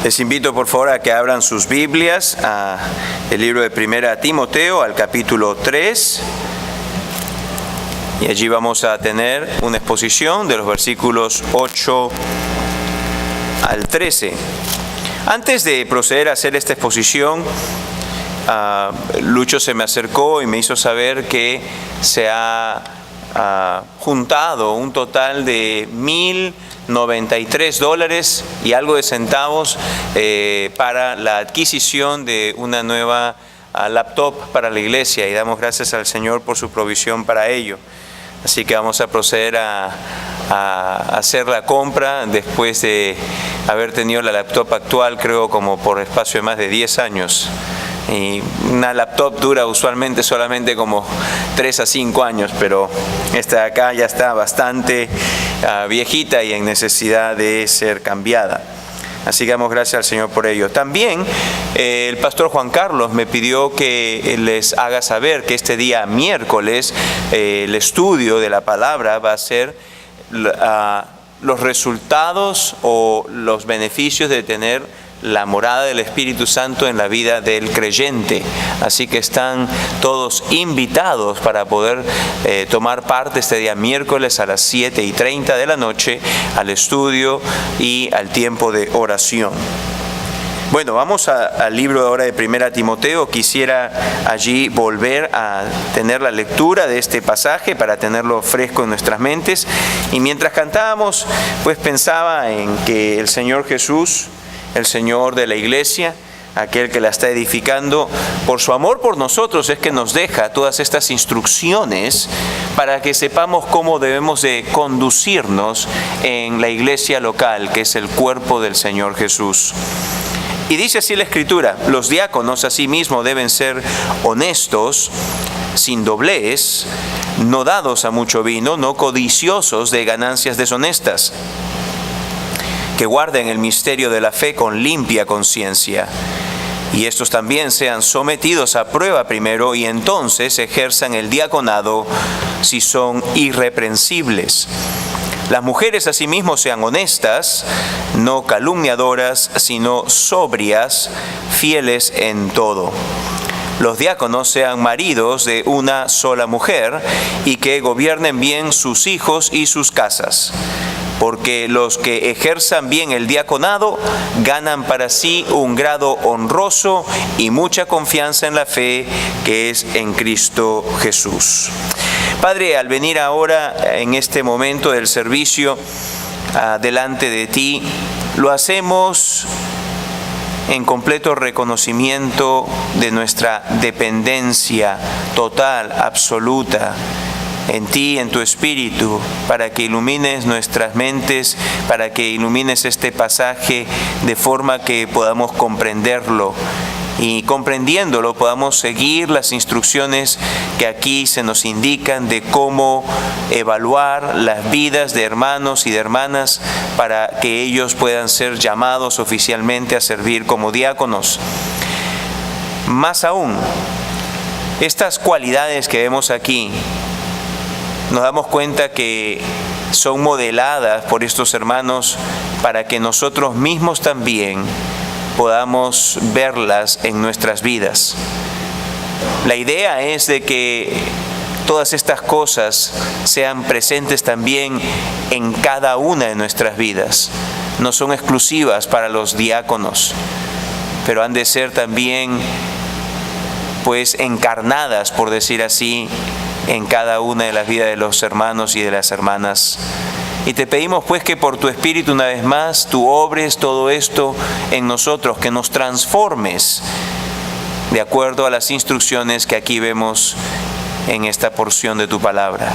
Les invito por favor a que abran sus Biblias a el libro de 1 Timoteo, al capítulo 3. Y allí vamos a tener una exposición de los versículos 8 al 13. Antes de proceder a hacer esta exposición, Lucho se me acercó y me hizo saber que se ha juntado un total de $1,093 y algo de centavos para la adquisición de una nueva laptop para la iglesia, y damos gracias al Señor por su provisión para ello. Así que vamos a proceder a hacer la compra después de haber tenido la laptop actual, creo como por espacio de más de 10 años. Y una laptop dura usualmente solamente como 3 a 5 años, pero esta de acá ya está bastante viejita y en necesidad de ser cambiada. Así que damos gracias al Señor por ello. También el pastor Juan Carlos me pidió que les haga saber que este día miércoles el estudio de la palabra va a ser los resultados o los beneficios de tener la morada del Espíritu Santo en la vida del creyente. Así que están todos invitados para poder tomar parte este día miércoles a las 7:30 de la noche al estudio y al tiempo de oración. Bueno, vamos al libro ahora de 1 Timoteo. Quisiera allí volver a tener la lectura de este pasaje para tenerlo fresco en nuestras mentes. Y mientras cantábamos, pues pensaba en que el Señor Jesús, el Señor de la iglesia, aquel que la está edificando, por su amor por nosotros es que nos deja todas estas instrucciones para que sepamos cómo debemos de conducirnos en la iglesia local, que es el cuerpo del Señor Jesús. Y dice así la Escritura: los diáconos asimismo deben ser honestos, sin doblez, no dados a mucho vino, no codiciosos de ganancias deshonestas, que guarden el misterio de la fe con limpia conciencia. Y estos también sean sometidos a prueba primero, y entonces ejerzan el diaconado si son irreprensibles. Las mujeres asimismo sean honestas, no calumniadoras, sino sobrias, fieles en todo. Los diáconos sean maridos de una sola mujer, y que gobiernen bien sus hijos y sus casas. Porque los que ejerzan bien el diaconado ganan para sí un grado honroso y mucha confianza en la fe que es en Cristo Jesús. Padre, al venir ahora en este momento del servicio delante de ti, lo hacemos en completo reconocimiento de nuestra dependencia total, absoluta, en ti, en tu Espíritu, para que ilumines nuestras mentes, para que ilumines este pasaje de forma que podamos comprenderlo, y comprendiéndolo podamos seguir las instrucciones que aquí se nos indican de cómo evaluar las vidas de hermanos y de hermanas para que ellos puedan ser llamados oficialmente a servir como diáconos. Más aún, estas cualidades que vemos aquí, nos damos cuenta que son modeladas por estos hermanos para que nosotros mismos también podamos verlas en nuestras vidas. La idea es de que todas estas cosas sean presentes también en cada una de nuestras vidas. No son exclusivas para los diáconos, pero han de ser también, pues, encarnadas, por decir así, en cada una de las vidas de los hermanos y de las hermanas. Y te pedimos pues que por tu Espíritu una vez más tú obres todo esto en nosotros, que nos transformes de acuerdo a las instrucciones que aquí vemos en esta porción de tu palabra.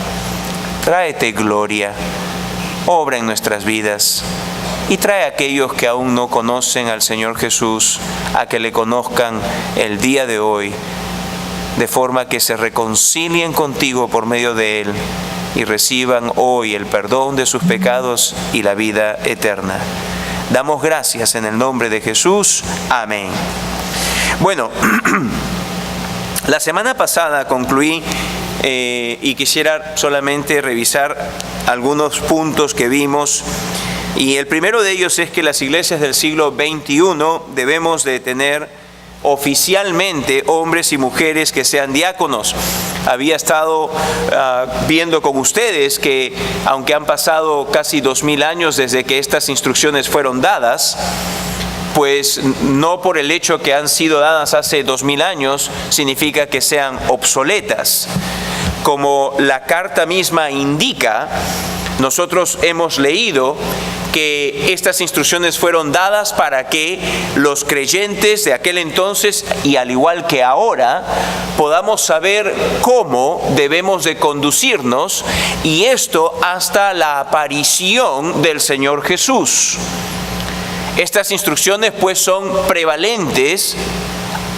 Tráete gloria, obra en nuestras vidas, y trae a aquellos que aún no conocen al Señor Jesús a que le conozcan el día de hoy, de forma que se reconcilien contigo por medio de Él y reciban hoy el perdón de sus pecados y la vida eterna. Damos gracias en el nombre de Jesús. Amén. Bueno, la semana pasada concluí y quisiera solamente revisar algunos puntos que vimos Y el primero de ellos es que las iglesias del siglo XXI debemos de tener oficialmente hombres y mujeres que sean diáconos. Había estado viendo con ustedes que aunque han pasado casi 2000 años desde que estas instrucciones fueron dadas, pues no por el hecho que han sido dadas hace 2000 años significa que sean obsoletas. Como la carta misma indica, nosotros hemos leído que estas instrucciones fueron dadas para que los creyentes de aquel entonces, y al igual que ahora, podamos saber cómo debemos de conducirnos, y esto hasta la aparición del Señor Jesús. Estas instrucciones pues son prevalentes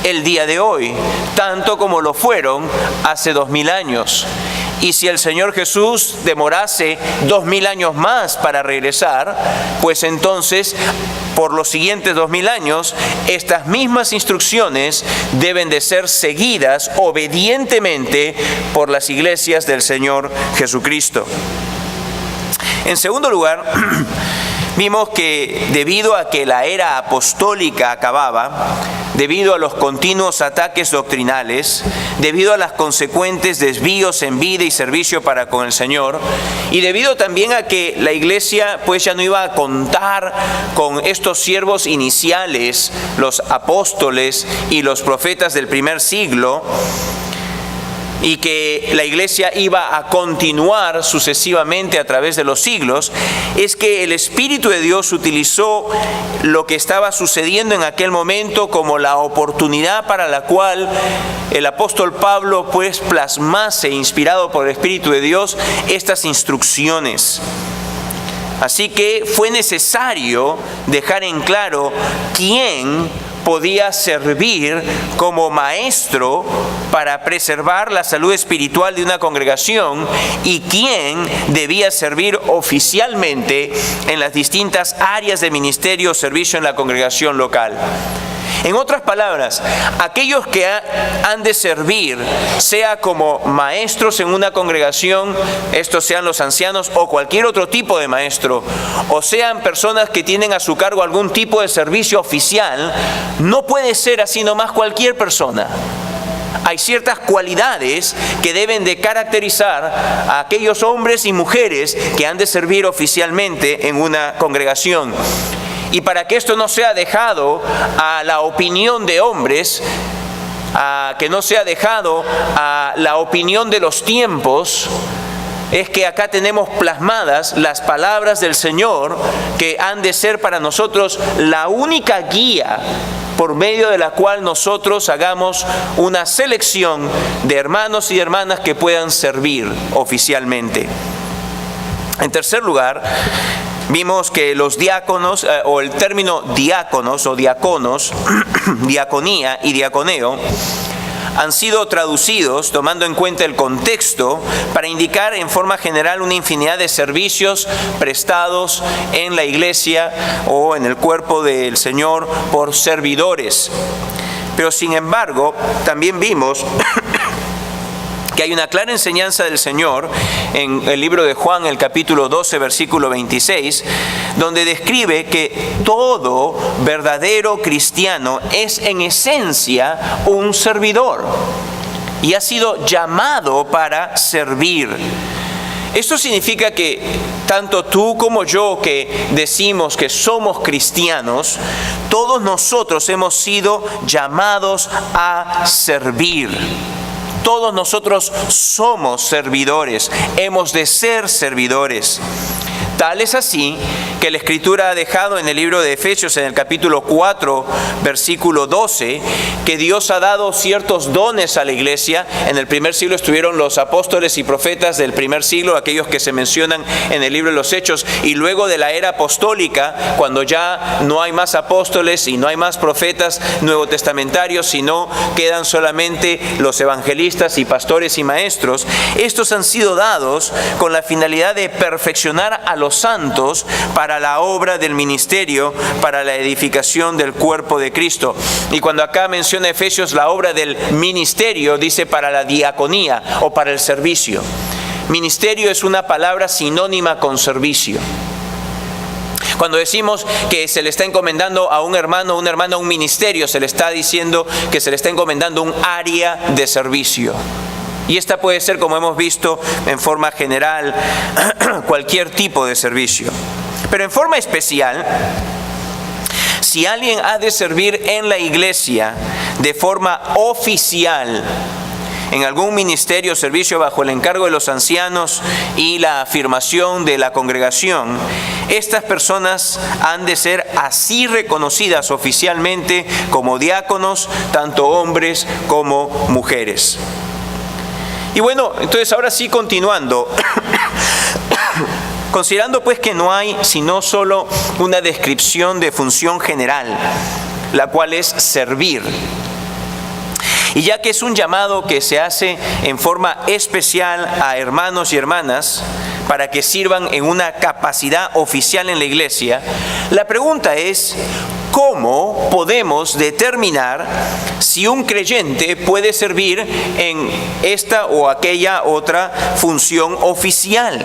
el día de hoy, tanto como lo fueron hace 2000 años. Y si el Señor Jesús demorase 2000 años más para regresar, pues entonces, por los siguientes 2000 años, estas mismas instrucciones deben de ser seguidas obedientemente por las iglesias del Señor Jesucristo. En segundo lugar, vimos que debido a que la era apostólica acababa, debido a los continuos ataques doctrinales, debido a los consecuentes desvíos en vida y servicio para con el Señor, y debido también a que la iglesia pues ya no iba a contar con estos siervos iniciales, los apóstoles y los profetas del primer siglo, y que la iglesia iba a continuar sucesivamente a través de los siglos, es que el Espíritu de Dios utilizó lo que estaba sucediendo en aquel momento como la oportunidad para la cual el apóstol Pablo pues plasmase, inspirado por el Espíritu de Dios, estas instrucciones. Así que fue necesario dejar en claro quién podía servir como maestro para preservar la salud espiritual de una congregación y quién debía servir oficialmente en las distintas áreas de ministerio o servicio en la congregación local. En otras palabras, aquellos que han de servir, sea como maestros en una congregación, estos sean los ancianos o cualquier otro tipo de maestro, o sean personas que tienen a su cargo algún tipo de servicio oficial, no puede ser así nomás cualquier persona. Hay ciertas cualidades que deben de caracterizar a aquellos hombres y mujeres que han de servir oficialmente en una congregación. Y para que esto no sea dejado a la opinión de hombres, que no sea dejado a la opinión de los tiempos, es que acá tenemos plasmadas las palabras del Señor que han de ser para nosotros la única guía por medio de la cual nosotros hagamos una selección de hermanos y hermanas que puedan servir oficialmente. En tercer lugar, vimos que los diáconos, o el término diáconos o diaconos, diaconía y diaconeo, han sido traducidos tomando en cuenta el contexto para indicar en forma general una infinidad de servicios prestados en la iglesia o en el cuerpo del Señor por servidores. Pero sin embargo, también vimos que hay una clara enseñanza del Señor en el libro de Juan, el capítulo 12, versículo 26, donde describe que todo verdadero cristiano es en esencia un servidor y ha sido llamado para servir. Esto significa que tanto tú como yo que decimos que somos cristianos, todos nosotros hemos sido llamados a servir. Todos nosotros somos servidores, hemos de ser servidores. Tal es así que la Escritura ha dejado en el libro de Efesios, en el capítulo 4, versículo 12, que Dios ha dado ciertos dones a la iglesia. En el primer siglo estuvieron los apóstoles y profetas del primer siglo, aquellos que se mencionan en el libro de los Hechos, y luego de la era apostólica, cuando ya no hay más apóstoles y no hay más profetas nuevotestamentarios, sino quedan solamente los evangelistas y pastores y maestros. Estos han sido dados con la finalidad de perfeccionar a los santos para la obra del ministerio, para la edificación del cuerpo de Cristo. Y cuando acá menciona Efesios la obra del ministerio, dice para la diaconía o para el servicio. Ministerio es una palabra sinónima con servicio. Cuando decimos que se le está encomendando a un hermano o una hermana un ministerio, se le está diciendo que se le está encomendando un área de servicio. Y esta puede ser, como hemos visto, en forma general, cualquier tipo de servicio. Pero en forma especial, si alguien ha de servir en la iglesia de forma oficial, en algún ministerio o servicio bajo el encargo de los ancianos y la afirmación de la congregación, estas personas han de ser así reconocidas oficialmente como diáconos, tanto hombres como mujeres. Y bueno, entonces ahora sí, continuando, considerando pues que no hay sino solo una descripción de función general, la cual es servir. Y ya que es un llamado que se hace en forma especial a hermanos y hermanas para que sirvan en una capacidad oficial en la iglesia, la pregunta es: ¿cómo podemos determinar si un creyente puede servir en esta o aquella otra función oficial?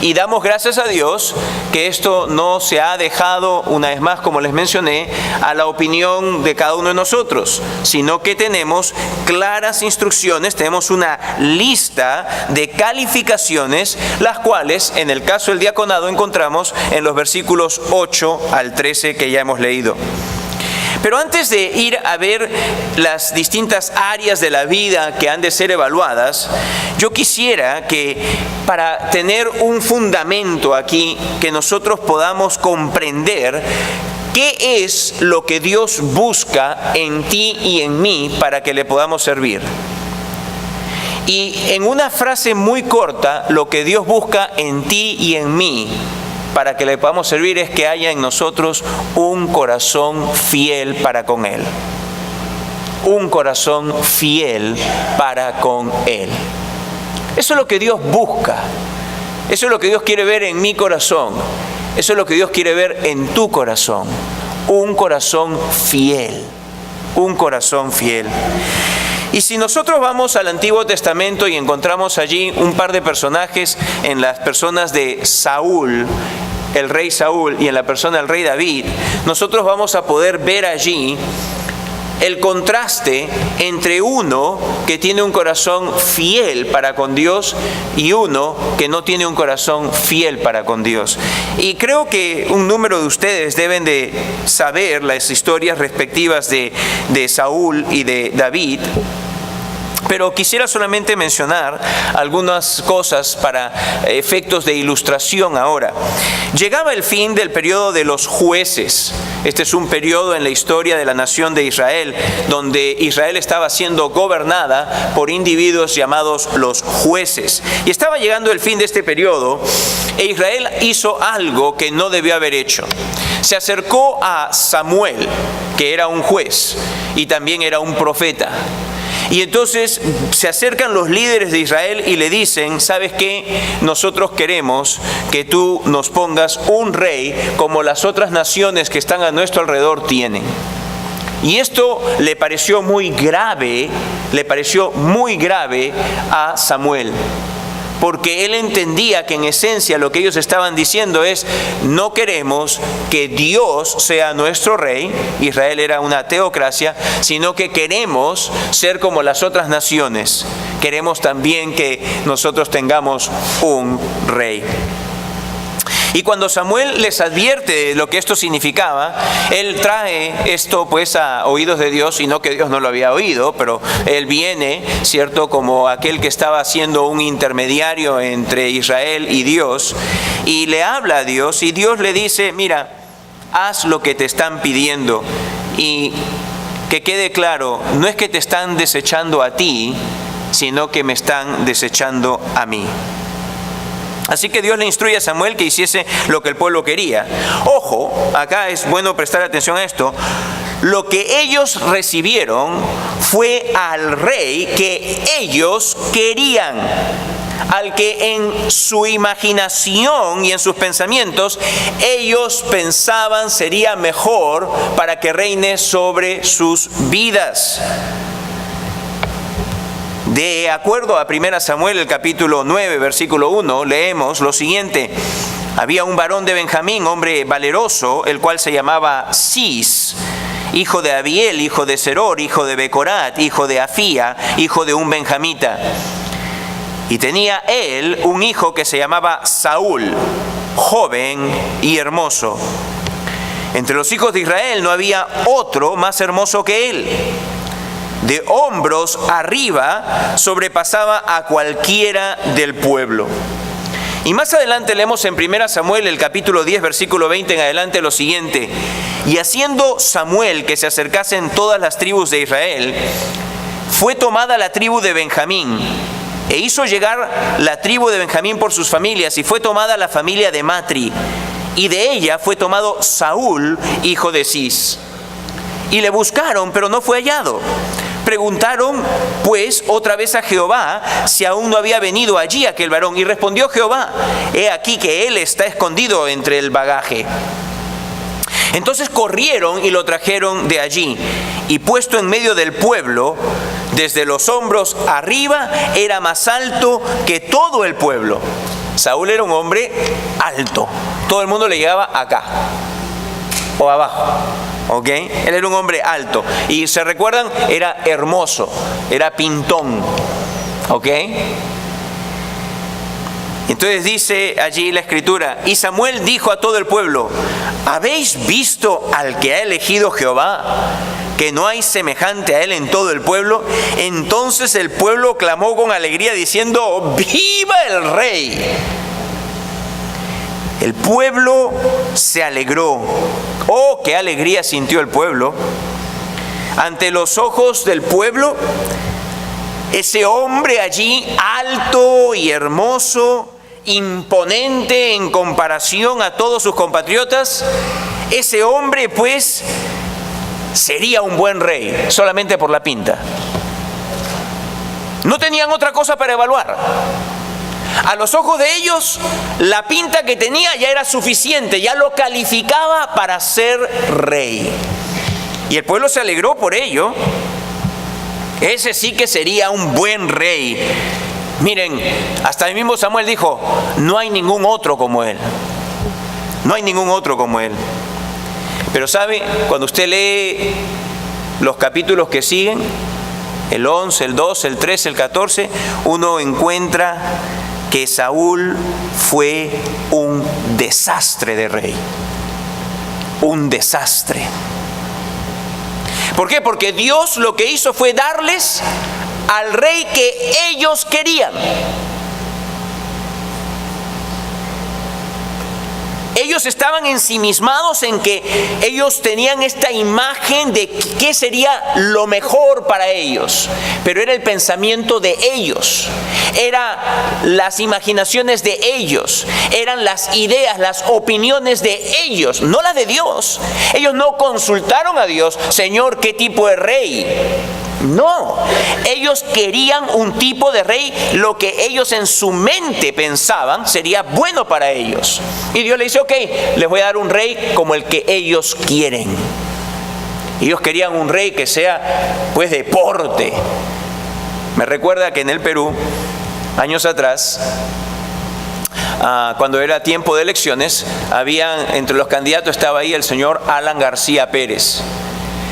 Y damos gracias a Dios que esto no se ha dejado, una vez más, como les mencioné, a la opinión de cada uno de nosotros, sino que tenemos claras instrucciones, tenemos una lista de calificaciones, las cuales, en el caso del diaconado, encontramos en los versículos 8 al 13 que ya hemos leído. Pero antes de ir a ver las distintas áreas de la vida que han de ser evaluadas, yo quisiera que, para tener un fundamento aquí, que nosotros podamos comprender qué es lo que Dios busca en ti y en mí para que le podamos servir. Y en una frase muy corta, lo que Dios busca en ti y en mí para que le podamos servir es que haya en nosotros un corazón fiel para con Él. Un corazón fiel para con Él. Eso es lo que Dios busca. Eso es lo que Dios quiere ver en mi corazón. Eso es lo que Dios quiere ver en tu corazón. Un corazón fiel. Un corazón fiel. Y si nosotros vamos al Antiguo Testamento y encontramos allí un par de personajes en las personas de Saúl, el rey Saúl, y en la persona del rey David, nosotros vamos a poder ver allí el contraste entre uno que tiene un corazón fiel para con Dios y uno que no tiene un corazón fiel para con Dios. Y creo que un número de ustedes deben de saber las historias respectivas de Saúl y de David. Pero quisiera solamente mencionar algunas cosas para efectos de ilustración ahora. Llegaba el fin del periodo de los jueces. Este es un periodo en la historia de la nación de Israel, donde Israel estaba siendo gobernada por individuos llamados los jueces. Y estaba llegando el fin de este periodo, e Israel hizo algo que no debió haber hecho. Se acercó a Samuel, que era un juez y también era un profeta. Y entonces se acercan los líderes de Israel y le dicen: ¿sabes qué? Nosotros queremos que tú nos pongas un rey como las otras naciones que están a nuestro alrededor tienen. Y esto le pareció muy grave a Samuel. Porque él entendía que en esencia lo que ellos estaban diciendo es: no queremos que Dios sea nuestro rey, Israel era una teocracia, sino que queremos ser como las otras naciones. Queremos también que nosotros tengamos un rey. Y cuando Samuel les advierte de lo que esto significaba, él trae esto pues a oídos de Dios, y no que Dios no lo había oído, pero él viene, ¿cierto?, como aquel que estaba siendo un intermediario entre Israel y Dios, y le habla a Dios, y Dios le dice: mira, haz lo que te están pidiendo. Y que quede claro, no es que te están desechando a ti, sino que me están desechando a mí. Así que Dios le instruye a Samuel que hiciese lo que el pueblo quería. Ojo, acá es bueno prestar atención a esto. Lo que ellos recibieron fue al rey que ellos querían, al que en su imaginación y en sus pensamientos ellos pensaban sería mejor para que reine sobre sus vidas. De acuerdo a 1 Samuel, el capítulo 9, versículo 1, leemos lo siguiente: Había un varón de Benjamín, hombre valeroso, el cual se llamaba Cis, hijo de Abiel, hijo de Seror, hijo de Becorat, hijo de Afía, hijo de un benjamita. Y tenía él un hijo que se llamaba Saúl, joven y hermoso. Entre los hijos de Israel no había otro más hermoso que él. De hombros arriba sobrepasaba a cualquiera del pueblo. Y más adelante leemos en 1 Samuel, el capítulo 10, versículo 20 en adelante, lo siguiente: y haciendo Samuel que se acercasen todas las tribus de Israel, fue tomada la tribu de Benjamín, e hizo llegar la tribu de Benjamín por sus familias, y fue tomada la familia de Matri, y de ella fue tomado Saúl, hijo de Cis. Y le buscaron, pero no fue hallado. Preguntaron pues otra vez a Jehová si aún no había venido allí aquel varón. Y respondió Jehová: he aquí que él está escondido entre el bagaje. Entonces corrieron y lo trajeron de allí. Y puesto en medio del pueblo, desde los hombros arriba, era más alto que todo el pueblo. Saúl era un hombre alto. Todo el mundo le llegaba acá o abajo. ¿Ok? Él era un hombre alto. Y se recuerdan, era hermoso, era pintón. ¿Ok? Entonces dice allí la escritura: y Samuel dijo a todo el pueblo: ¿habéis visto al que ha elegido Jehová? Que no hay semejante a él en todo el pueblo. Entonces el pueblo clamó con alegría diciendo: ¡viva el rey! El pueblo se alegró. ¡Oh, qué alegría sintió el pueblo! Ante los ojos del pueblo, ese hombre allí, alto y hermoso, imponente en comparación a todos sus compatriotas, ese hombre pues sería un buen rey, solamente por la pinta. No tenían otra cosa para evaluar. A los ojos de ellos, la pinta que tenía ya era suficiente, ya lo calificaba para ser rey. Y el pueblo se alegró por ello. Ese sí que sería un buen rey. Miren, hasta el mismo Samuel dijo: no hay ningún otro como él. No hay ningún otro como él. Pero ¿sabe? Cuando usted lee los capítulos que siguen, el 11, el 12, el 13, el 14, uno encuentra que Saúl fue un desastre de rey. Un desastre. ¿Por qué? Porque Dios lo que hizo fue darles al rey que ellos querían. Ellos estaban ensimismados en que ellos tenían esta imagen de qué sería lo mejor para ellos. Pero era el pensamiento de ellos. Eran las imaginaciones de ellos. Eran las ideas, las opiniones de ellos, no las de Dios. Ellos no consultaron a Dios: Señor, ¿qué tipo de rey? No, ellos querían un tipo de rey, lo que ellos en su mente pensaban sería bueno para ellos. Y Dios le dice: ok, les voy a dar un rey como el que ellos quieren. Ellos querían un rey que sea pues deporte. Me recuerda que en el Perú, años atrás, cuando era tiempo de elecciones, entre los candidatos estaba ahí el señor Alan García Pérez.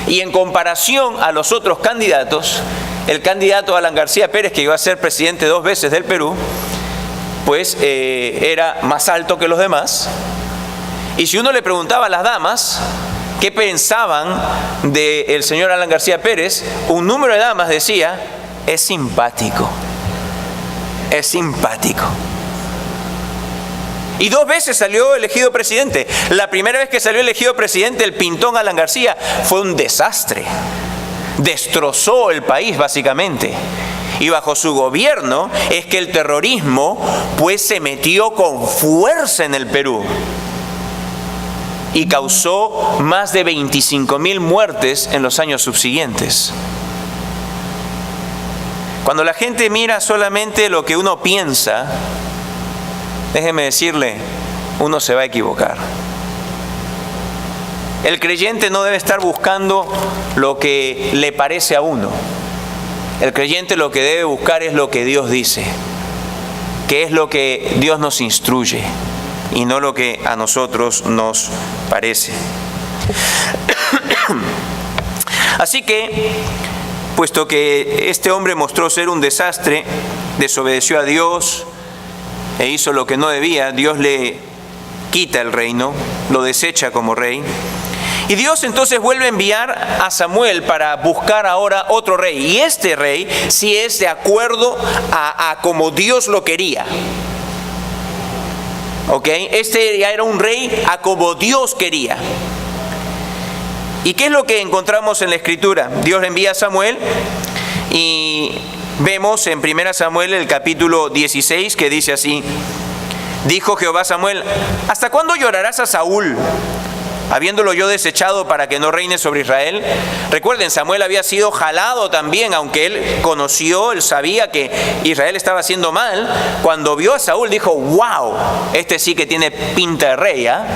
Y en comparación a los otros candidatos, el candidato Alan García Pérez, que iba a ser presidente 2 veces del Perú, pues era más alto que los demás. Y si uno le preguntaba a las damas qué pensaban del señor Alan García Pérez, un número de damas decía: es simpático, es simpático. Y 2 veces salió elegido presidente. La primera vez que salió elegido presidente, el pintón Alan García, fue un desastre. Destrozó el país básicamente. Y bajo su gobierno es que el terrorismo pues se metió con fuerza en el Perú. Y causó más de 25,000 muertes en los años subsiguientes. Cuando la gente mira solamente lo que uno piensa, déjeme decirle, uno se va a equivocar. El creyente no debe estar buscando lo que le parece a uno. El creyente lo que debe buscar es lo que Dios dice, que es lo que Dios nos instruye. y no lo que a nosotros nos parece. Así que, puesto que este hombre mostró ser un desastre, desobedeció a Dios e hizo lo que no debía, Dios le quita el reino, lo desecha como rey. Y Dios entonces vuelve a enviar a Samuel para buscar ahora otro rey. Y este rey sí es de acuerdo a como Dios lo quería. ¿Ok? Este ya era un rey a como Dios quería. ¿Y qué es lo que encontramos en la Escritura? Dios le envía a Samuel y vemos en 1 Samuel el capítulo 16 que dice así: dijo Jehová a Samuel: ¿hasta cuándo llorarás a Saúl, habiéndolo yo desechado para que no reine sobre Israel? Recuerden, Samuel había sido jalado también, aunque él conoció, él sabía que Israel estaba haciendo mal. Cuando vio a Saúl dijo: wow, este sí que tiene pinta de rey, ¿ah?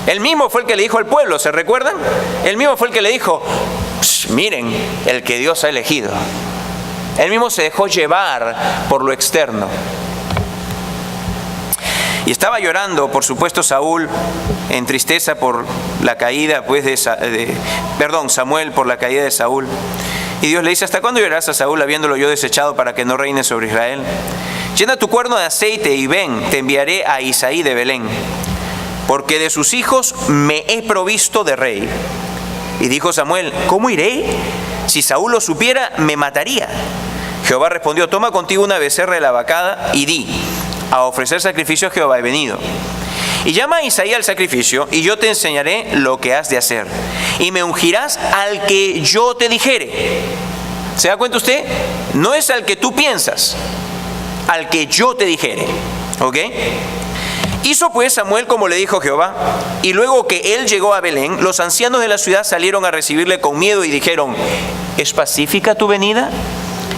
Él mismo fue el que le dijo al pueblo, ¿se recuerdan? Él mismo fue el que le dijo: miren, el que Dios ha elegido. Él mismo se dejó llevar por lo externo. Y estaba llorando, por supuesto, Saúl en tristeza por la caída, Samuel por la caída de Saúl. Y Dios le dice: ¿hasta cuándo llorarás a Saúl, habiéndolo yo desechado para que no reine sobre Israel? Llena tu cuerno de aceite y ven, te enviaré a Isaí de Belén, porque de sus hijos me he provisto de rey. Y dijo Samuel: ¿cómo iré? Si Saúl lo supiera, me mataría. Jehová respondió: toma contigo una becerra de la vacada y di: a ofrecer sacrificio a Jehová he venido. Y llama a Isaí al sacrificio, y yo te enseñaré lo que has de hacer. Y me ungirás al que yo te dijere. ¿Se da cuenta usted? No es al que tú piensas, al que yo te dijere. ¿Ok? Hizo pues Samuel como le dijo Jehová, y luego que él llegó a Belén, los ancianos de la ciudad salieron a recibirle con miedo y dijeron: ¿es pacífica tu venida?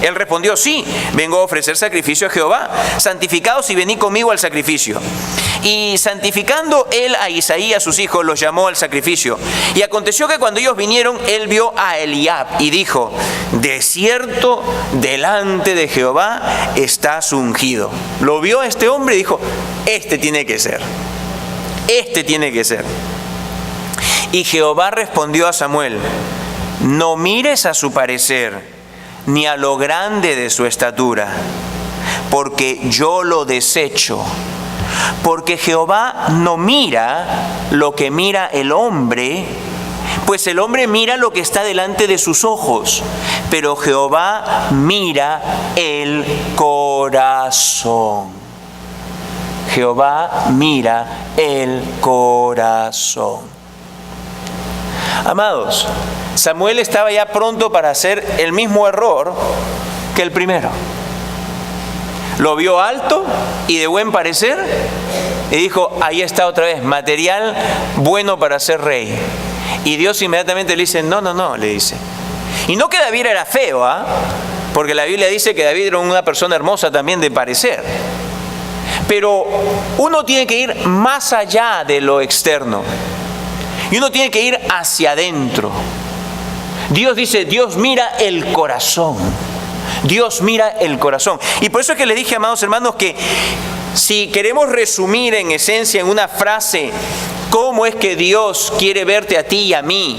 Él respondió: sí, vengo a ofrecer sacrificio a Jehová. Santificaos y venid conmigo al sacrificio. Y santificando él a Isaí y a sus hijos, los llamó al sacrificio. Y aconteció que cuando ellos vinieron, él vio a Eliab y dijo: de cierto, delante de Jehová estás ungido. Lo vio a este hombre y dijo: este tiene que ser. Este tiene que ser. Y Jehová respondió a Samuel: no mires a su parecer, ni a lo grande de su estatura, porque yo lo desecho. Porque Jehová no mira lo que mira el hombre, pues el hombre mira lo que está delante de sus ojos, pero Jehová mira el corazón. Jehová mira el corazón. Amados, Samuel estaba ya pronto para hacer el mismo error que el primero. Lo vio alto y de buen parecer y dijo: ahí está otra vez, material bueno para ser rey. Y Dios inmediatamente le dice: no, le dice. Y no que David era feo, porque la Biblia dice que David era una persona hermosa también de parecer. Pero uno tiene que ir más allá de lo externo. Y uno tiene que ir hacia adentro. Dios dice: Dios mira el corazón. Dios mira el corazón. Y por eso es que les dije, amados hermanos, que si queremos resumir en esencia, en una frase, cómo es que Dios quiere verte a ti y a mí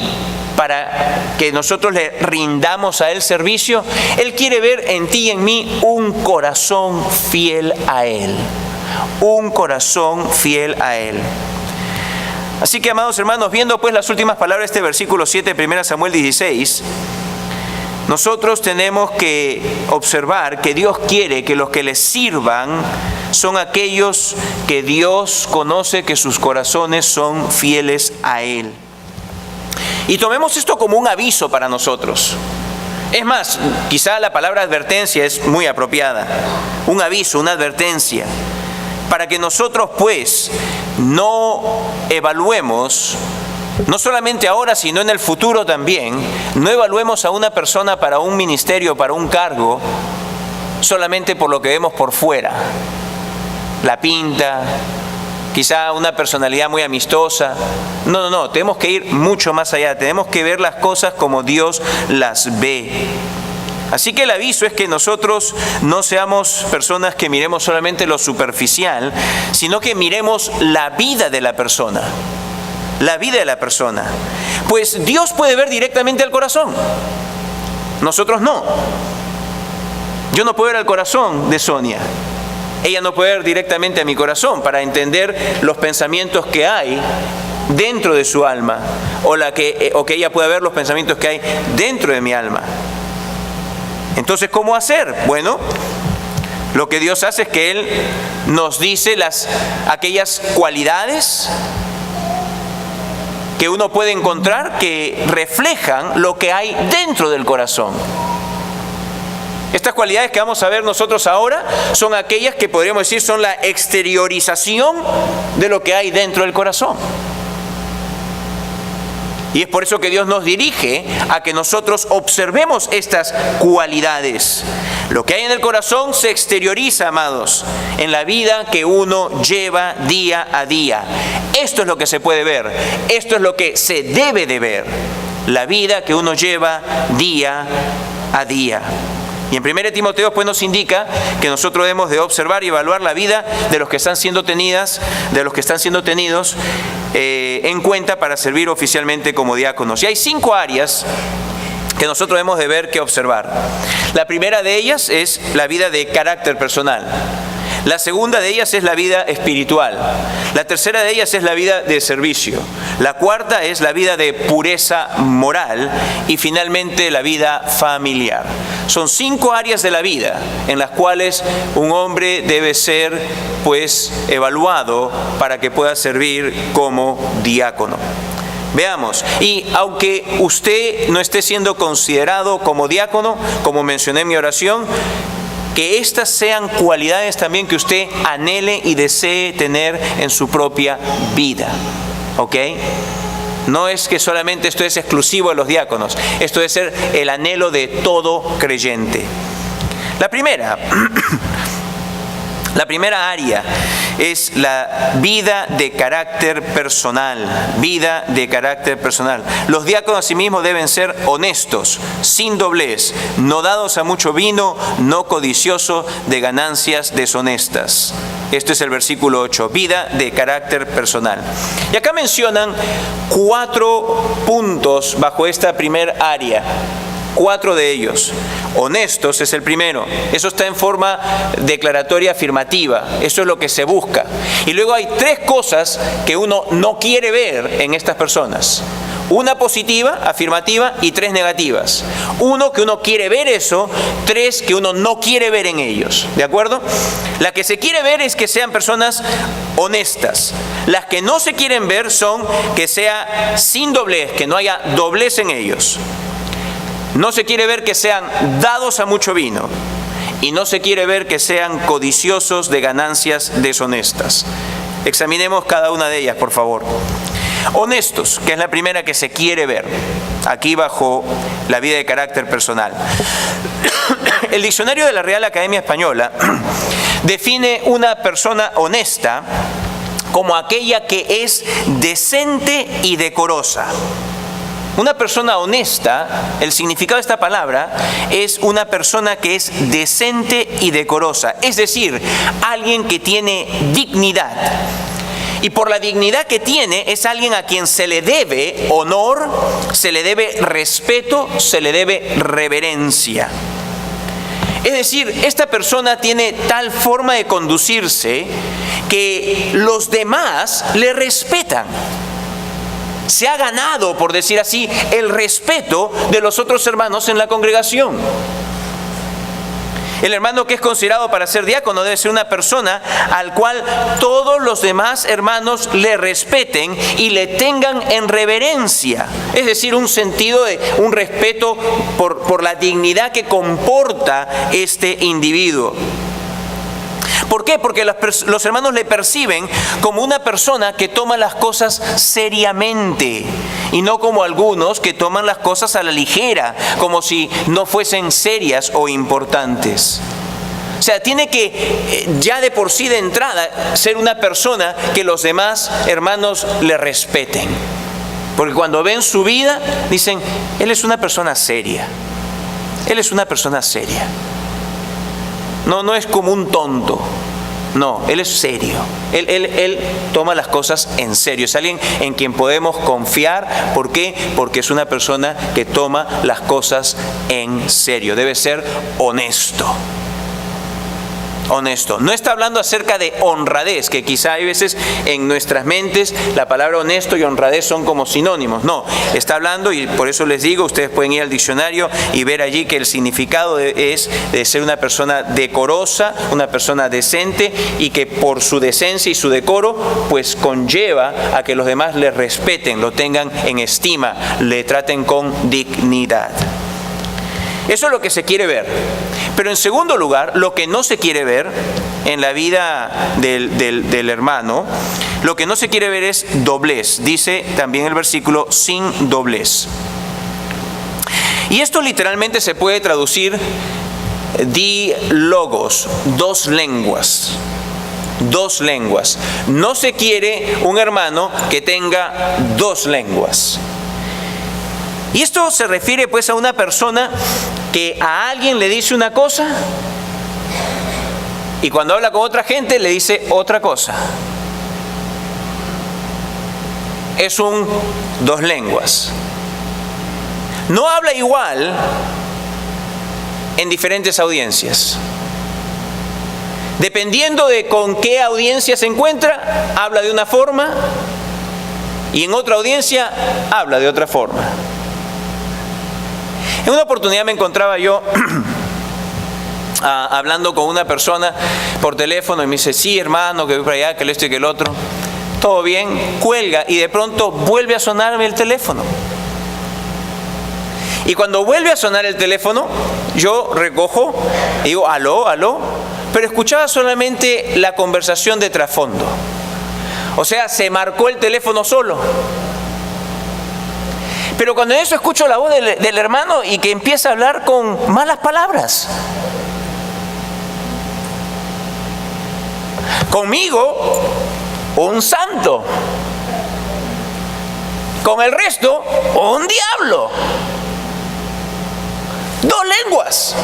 para que nosotros le rindamos a Él servicio, Él quiere ver en ti y en mí un corazón fiel a Él. Un corazón fiel a Él. Así que, amados hermanos, viendo pues las últimas palabras de este versículo 7 de 1 Samuel 16, nosotros tenemos que observar que Dios quiere que los que le sirvan son aquellos que Dios conoce que sus corazones son fieles a Él. Y tomemos esto como un aviso para nosotros. Es más, quizá la palabra advertencia es muy apropiada. Un aviso, una advertencia. Para que nosotros pues no evaluemos, no solamente ahora, sino en el futuro también, no evaluemos a una persona para un ministerio, para un cargo, solamente por lo que vemos por fuera. La pinta, quizá una personalidad muy amistosa. No, tenemos que ir mucho más allá. Tenemos que ver las cosas como Dios las ve. Así que el aviso es que nosotros no seamos personas que miremos solamente lo superficial, sino que miremos la vida de la persona. La vida de la persona. Pues Dios puede ver directamente al corazón. Nosotros no. Yo no puedo ver al corazón de Sonia. Ella no puede ver directamente a mi corazón para entender los pensamientos que hay dentro de su alma, o que ella pueda ver los pensamientos que hay dentro de mi alma. Entonces, ¿cómo hacer? Bueno, lo que Dios hace es que Él nos dice aquellas cualidades que uno puede encontrar que reflejan lo que hay dentro del corazón. Estas cualidades que vamos a ver nosotros ahora son aquellas que podríamos decir son la exteriorización de lo que hay dentro del corazón. Y es por eso que Dios nos dirige a que nosotros observemos estas cualidades. Lo que hay en el corazón se exterioriza, amados, en la vida que uno lleva día a día. Esto es lo que se puede ver. Esto es lo que se debe de ver. La vida que uno lleva día a día. Y en 1 Timoteo pues nos indica que nosotros debemos de observar y evaluar la vida de los que están siendo tenidos en cuenta para servir oficialmente como diáconos. Y hay 5 áreas que nosotros debemos de ver que observar. La primera de ellas es la vida de carácter personal. La segunda de ellas es la vida espiritual. La tercera de ellas es la vida de servicio. La cuarta es la vida de pureza moral. Y finalmente la vida familiar. Son 5 áreas de la vida en las cuales un hombre debe ser pues evaluado para que pueda servir como diácono. Veamos, y aunque usted no esté siendo considerado como diácono, como mencioné en mi oración, que estas sean cualidades también que usted anhele y desee tener en su propia vida. ¿Ok? No es que solamente esto es exclusivo de los diáconos. Esto debe ser el anhelo de todo creyente. La primera área es la vida de carácter personal. Vida de carácter personal. Los diáconos asimismo deben ser honestos, sin doblez, no dados a mucho vino, no codiciosos de ganancias deshonestas. Esto es el versículo 8. Vida de carácter personal. Y acá mencionan 4 puntos bajo esta primer área. 4 de ellos. Honestos es el primero. Eso está en forma declaratoria afirmativa. Eso es lo que se busca. Y luego hay 3 cosas que uno no quiere ver en estas personas. Una positiva, afirmativa, y 3 negativas. 1 que uno quiere ver eso, 3 que uno no quiere ver en ellos. ¿De acuerdo? La que se quiere ver es que sean personas honestas. Las que no se quieren ver son que sea sin doblez, que no haya doblez en ellos. No se quiere ver que sean dados a mucho vino. Y no se quiere ver que sean codiciosos de ganancias deshonestas. Examinemos cada una de ellas, por favor. Honestos, que es la primera que se quiere ver, aquí bajo la vida de carácter personal. El diccionario de la Real Academia Española define una persona honesta como aquella que es decente y decorosa. Una persona honesta, el significado de esta palabra es una persona que es decente y decorosa, es decir, alguien que tiene dignidad. Y por la dignidad que tiene, es alguien a quien se le debe honor, se le debe respeto, se le debe reverencia. Es decir, esta persona tiene tal forma de conducirse que los demás le respetan. Se ha ganado, por decir así, el respeto de los otros hermanos en la congregación. El hermano que es considerado para ser diácono debe ser una persona al cual todos los demás hermanos le respeten y le tengan en reverencia. Es decir, un sentido de un respeto por la dignidad que comporta este individuo. ¿Por qué? Porque los hermanos le perciben como una persona que toma las cosas seriamente y no como algunos que toman las cosas a la ligera, como si no fuesen serias o importantes. O sea, tiene que ya de por sí de entrada ser una persona que los demás hermanos le respeten. Porque cuando ven su vida dicen, él es una persona seria. Él es una persona seria. No es como un tonto. No, él es serio. Él toma las cosas en serio. Es alguien en quien podemos confiar. ¿Por qué? Porque es una persona que toma las cosas en serio. Debe ser honesto. Honesto. No está hablando acerca de honradez, que quizá hay veces en nuestras mentes la palabra honesto y honradez son como sinónimos. No, está hablando, y por eso les digo, ustedes pueden ir al diccionario y ver allí que el significado es de ser una persona decorosa, una persona decente, y que por su decencia y su decoro pues conlleva a que los demás le respeten, lo tengan en estima, le traten con dignidad. Eso es lo que se quiere ver. Pero en segundo lugar, lo que no se quiere ver en la vida del hermano, lo que no se quiere ver es doblez. Dice también el versículo, sin doblez. Y esto literalmente se puede traducir dilogos, dos lenguas. Dos lenguas. No se quiere un hermano que tenga dos lenguas. Y esto se refiere pues a una persona que a alguien le dice una cosa y cuando habla con otra gente le dice otra cosa. Es un dos lenguas. No habla igual en diferentes audiencias. Dependiendo de con qué audiencia se encuentra, habla de una forma y en otra audiencia habla de otra forma. En una oportunidad me encontraba yo hablando con una persona por teléfono y me dice, sí hermano, que voy para allá, que esto y que el otro. Todo bien, cuelga y de pronto vuelve a sonarme el teléfono. Y cuando vuelve a sonar el teléfono, yo recojo y digo, aló, pero escuchaba solamente la conversación de trasfondo. O sea, se marcó el teléfono solo. Pero cuando en eso escucho la voz del hermano y que empieza a hablar con malas palabras. Conmigo, un santo. Con el resto, un diablo. Dos lenguas.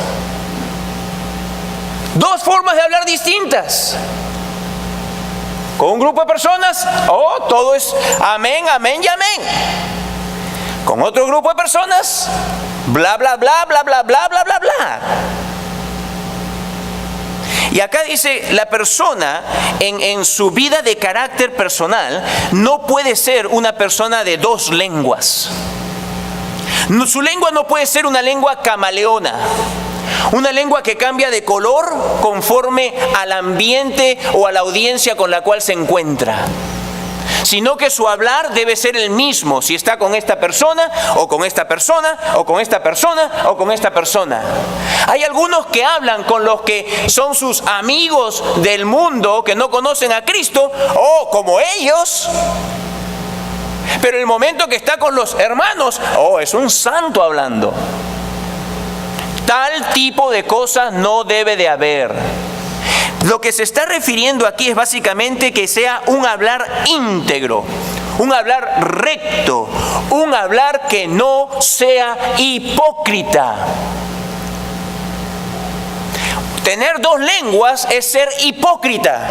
Dos formas de hablar distintas. Con un grupo de personas, todo es amén, amén y amén. Con otro grupo de personas, bla, bla, bla, bla, bla, bla, bla, bla, bla. Y acá dice, la persona en su vida de carácter personal no puede ser una persona de dos lenguas. Su lengua no puede ser una lengua camaleona. Una lengua que cambia de color conforme al ambiente o a la audiencia con la cual se encuentra. Sino que su hablar debe ser el mismo si está con esta persona, o con esta persona, o con esta persona, o con esta persona. Hay algunos que hablan con los que son sus amigos del mundo, que no conocen a Cristo, o como ellos. Pero el momento que está con los hermanos, es un santo hablando. Tal tipo de cosas no debe de haber. Lo que se está refiriendo aquí es básicamente que sea un hablar íntegro, un hablar recto, un hablar que no sea hipócrita. Tener dos lenguas es ser hipócrita.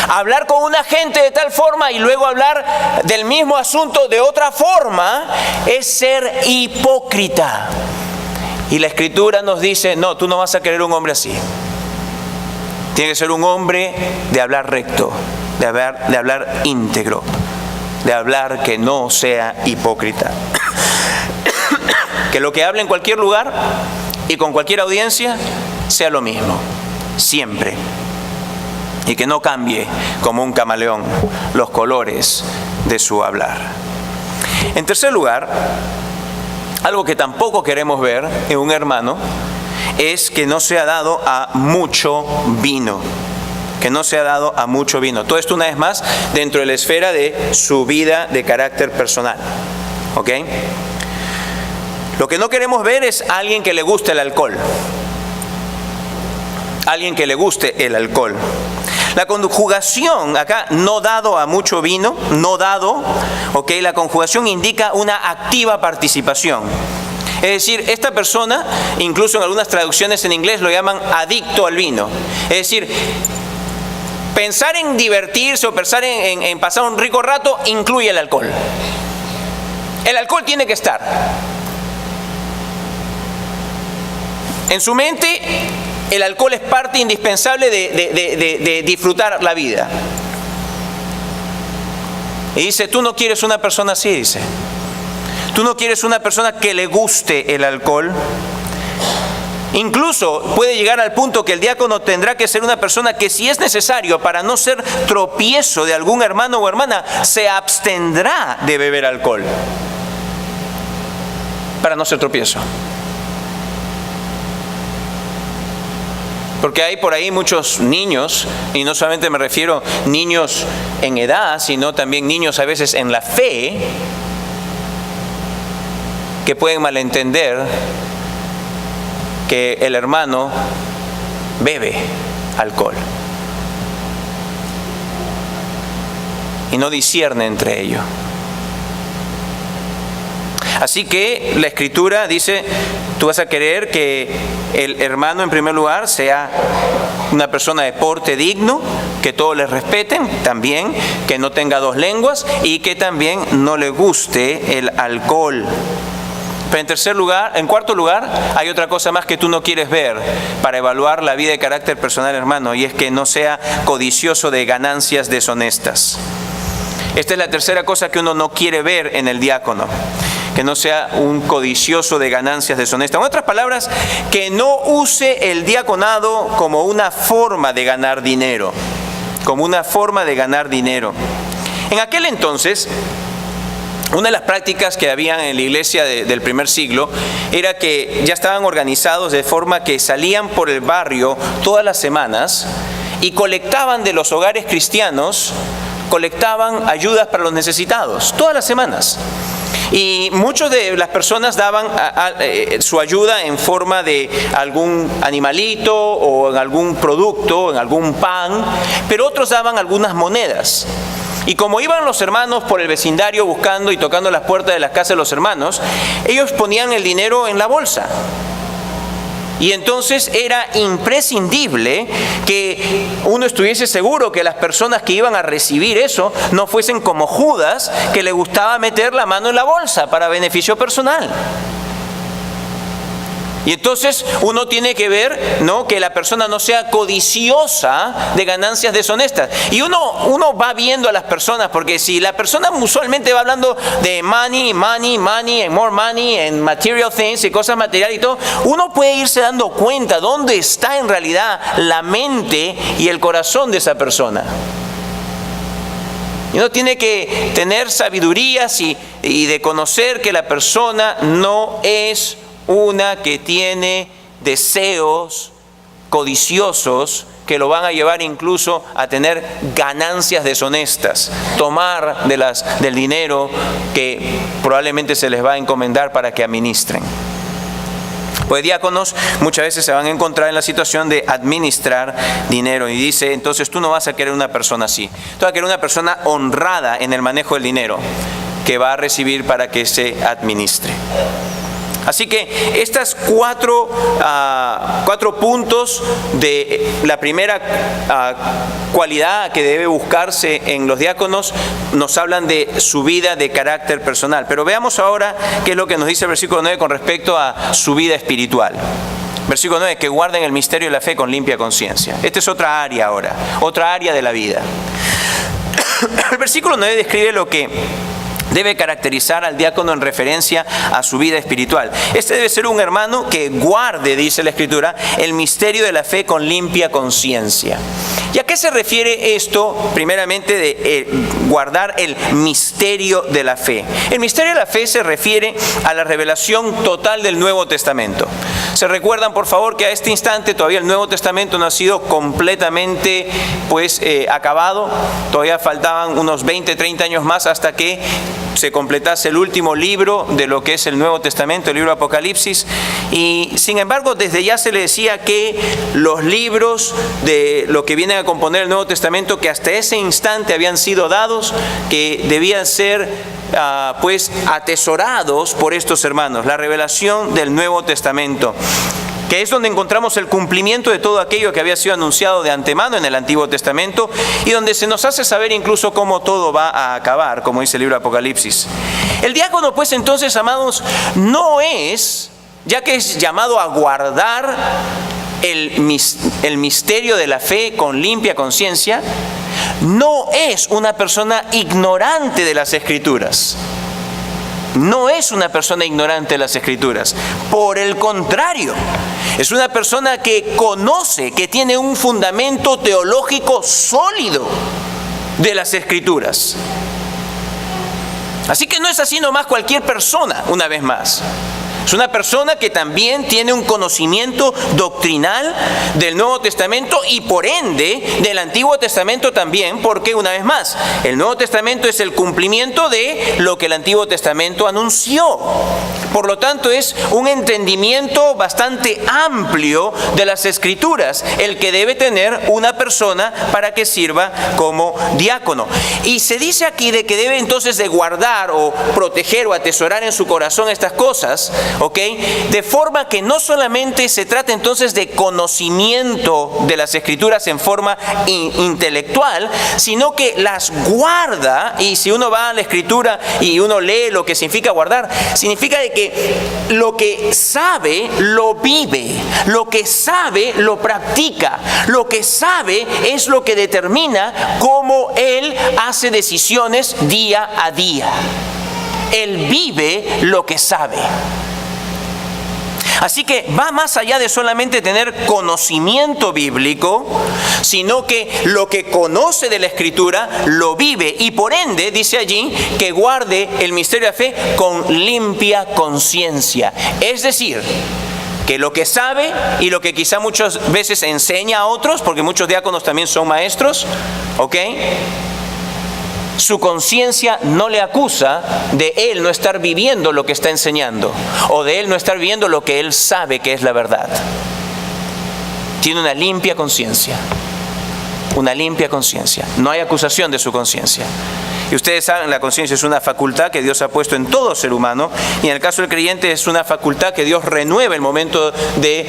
Hablar con una gente de tal forma y luego hablar del mismo asunto de otra forma es ser hipócrita. Y la Escritura nos dice, no, tú no vas a querer un hombre así. Tiene que ser un hombre de hablar recto, de hablar íntegro, de hablar que no sea hipócrita. Que lo que hable en cualquier lugar y con cualquier audiencia sea lo mismo, siempre. Y que no cambie como un camaleón los colores de su hablar. En tercer lugar, algo que tampoco queremos ver en un hermano es que no sea dado a mucho vino. Que no sea dado a mucho vino. Todo esto una vez más dentro de la esfera de su vida de carácter personal. ¿Ok? Lo que no queremos ver es alguien que le guste el alcohol. Alguien que le guste el alcohol. La conjugación acá, no dado a mucho vino, no dado, ¿ok? La conjugación indica una activa participación. Es decir, esta persona, incluso en algunas traducciones en inglés lo llaman adicto al vino. Es decir, pensar en divertirse o pensar en pasar un rico rato incluye el alcohol. El alcohol tiene que estar. En su mente, el alcohol es parte indispensable de disfrutar la vida. Y dice, tú no quieres una persona así, dice. Tú no quieres una persona que le guste el alcohol. Incluso puede llegar al punto que el diácono tendrá que ser una persona que, si es necesario, para no ser tropiezo de algún hermano o hermana, se abstendrá de beber alcohol. Para no ser tropiezo. Porque hay por ahí muchos niños, y no solamente me refiero a niños en edad, sino también niños a veces en la fe, que pueden malentender que el hermano bebe alcohol y no discierne entre ellos. Así que la Escritura dice, tú vas a querer que el hermano en primer lugar sea una persona de porte digno, que todos le respeten, también que no tenga dos lenguas y que también no le guste el alcohol. Pero en cuarto lugar, hay otra cosa más que tú no quieres ver para evaluar la vida de carácter personal, hermano, y es que no sea codicioso de ganancias deshonestas. Esta es la tercera cosa que uno no quiere ver en el diácono, que no sea un codicioso de ganancias deshonestas. En otras palabras, que no use el diaconado como una forma de ganar dinero, como una forma de ganar dinero. En aquel entonces, una de las prácticas que había en la iglesia del primer siglo era que ya estaban organizados de forma que salían por el barrio todas las semanas y colectaban de los hogares cristianos, colectaban ayudas para los necesitados, todas las semanas. Y muchas de las personas daban su ayuda en forma de algún animalito o en algún producto, en algún pan, pero otros daban algunas monedas. Y como iban los hermanos por el vecindario buscando y tocando las puertas de las casas de los hermanos, ellos ponían el dinero en la bolsa. Y entonces era imprescindible que uno estuviese seguro que las personas que iban a recibir eso no fuesen como Judas, que le gustaba meter la mano en la bolsa para beneficio personal. Y entonces uno tiene que ver, ¿no?, que la persona no sea codiciosa de ganancias deshonestas. Y uno va viendo a las personas, porque si la persona usualmente va hablando de money, and more money, and material things, y cosas materiales y todo, uno puede irse dando cuenta dónde está en realidad la mente y el corazón de esa persona. Y uno tiene que tener sabidurías y de conocer que la persona no es una que tiene deseos codiciosos que lo van a llevar incluso a tener ganancias deshonestas, tomar del dinero que probablemente se les va a encomendar para que administren. Pues diáconos muchas veces se van a encontrar en la situación de administrar dinero, y dice, entonces tú no vas a querer una persona así, tú vas a querer una persona honrada en el manejo del dinero que va a recibir para que se administre. Así que estas cuatro puntos de la primera cualidad que debe buscarse en los diáconos nos hablan de su vida de carácter personal. Pero veamos ahora qué es lo que nos dice el versículo 9 con respecto a su vida espiritual. Versículo 9, que guarden el misterio de la fe con limpia conciencia. Esta es otra área ahora, otra área de la vida. El versículo 9 describe lo que debe caracterizar al diácono en referencia a su vida espiritual. Este debe ser un hermano que guarde, dice la Escritura, el misterio de la fe con limpia conciencia. ¿Y a qué se refiere esto? Primeramente, de guardar el misterio de la fe. El misterio de la fe se refiere a la revelación total del Nuevo Testamento. ¿Se recuerdan, por favor, que a este instante todavía el Nuevo Testamento no ha sido completamente acabado? Todavía faltaban unos 20, 30 años más hasta que se completase el último libro de lo que es el Nuevo Testamento, el libro Apocalipsis, y sin embargo desde ya se le decía que los libros de lo que vienen a componer el Nuevo Testamento, que hasta ese instante habían sido dados, que debían ser pues atesorados por estos hermanos, la revelación del Nuevo Testamento, que es donde encontramos el cumplimiento de todo aquello que había sido anunciado de antemano en el Antiguo Testamento y donde se nos hace saber incluso cómo todo va a acabar, como dice el libro de Apocalipsis. El diácono, pues entonces, amados, no es, ya que es llamado a guardar el misterio de la fe con limpia conciencia, no es una persona ignorante de las Escrituras. No es una persona ignorante de las Escrituras. Por el contrario, es una persona que conoce, que tiene un fundamento teológico sólido de las Escrituras. Así que no es así nomás cualquier persona, una vez más. Es una persona que también tiene un conocimiento doctrinal del Nuevo Testamento y por ende del Antiguo Testamento también, porque una vez más, el Nuevo Testamento es el cumplimiento de lo que el Antiguo Testamento anunció. Por lo tanto, es un entendimiento bastante amplio de las Escrituras, el que debe tener una persona para que sirva como diácono. Y se dice aquí de que debe entonces de guardar o proteger o atesorar en su corazón estas cosas, ¿ok? De forma que no solamente se trata entonces de conocimiento de las Escrituras en forma intelectual, sino que las guarda. Y si uno va a la Escritura y uno lee lo que significa guardar, significa de que lo que sabe lo vive, lo que sabe lo practica, lo que sabe es lo que determina cómo él hace decisiones día a día. Él vive lo que sabe. Así que va más allá de solamente tener conocimiento bíblico, sino que lo que conoce de la Escritura lo vive y por ende, dice allí, que guarde el misterio de la fe con limpia conciencia. Es decir, que lo que sabe y lo que quizá muchas veces enseña a otros, porque muchos diáconos también son maestros, ¿ok? Su conciencia no le acusa de él no estar viviendo lo que está enseñando o de él no estar viviendo lo que él sabe que es la verdad. Tiene una limpia conciencia. Una limpia conciencia. No hay acusación de su conciencia. Y ustedes saben, la conciencia es una facultad que Dios ha puesto en todo ser humano, y en el caso del creyente es una facultad que Dios renueva el momento de